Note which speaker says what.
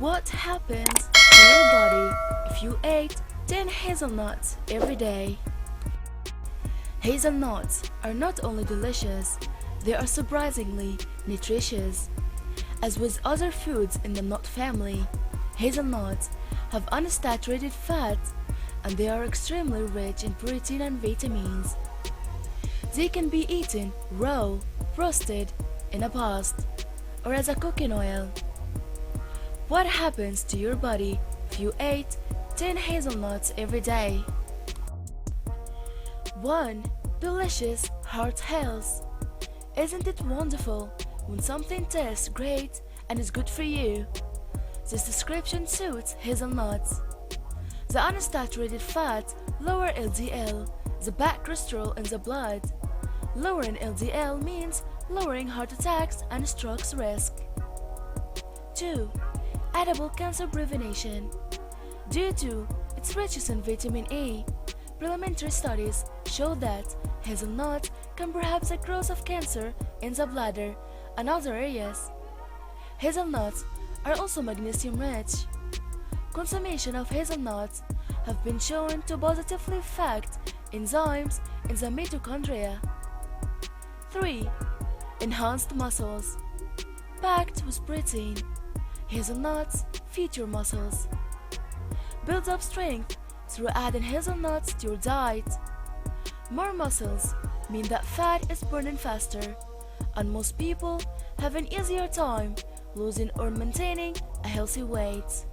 Speaker 1: What happens to your body if you ate 10 hazelnuts every day? Hazelnuts are not only delicious, they are surprisingly nutritious. As with other foods in the nut family, hazelnuts have unsaturated fat and they are extremely rich in protein and vitamins. They can be eaten raw, roasted, in a paste, or as a cooking oil. What happens to your body if you ate 10 hazelnuts every day? 1. Delicious heart health. Isn't it wonderful when something tastes great and is good for you? This description suits hazelnuts. The unsaturated fat lower LDL, the bad cholesterol in the blood. Lowering LDL means lowering heart attacks and strokes risk. 2. Edible cancer prevention. Due to its richness in vitamin E, preliminary studies show that hazelnut can perhaps the growth of cancer in the bladder and other areas. Hazelnuts are also magnesium rich. Consumption of hazelnuts have been shown to positively affect enzymes in the mitochondria. 3. Enhanced muscles. Packed with protein, hazelnuts feed your muscles. Build up strength through adding hazelnuts to your diet. More muscles mean that fat is burning faster, and most people have an easier time losing or maintaining a healthy weight.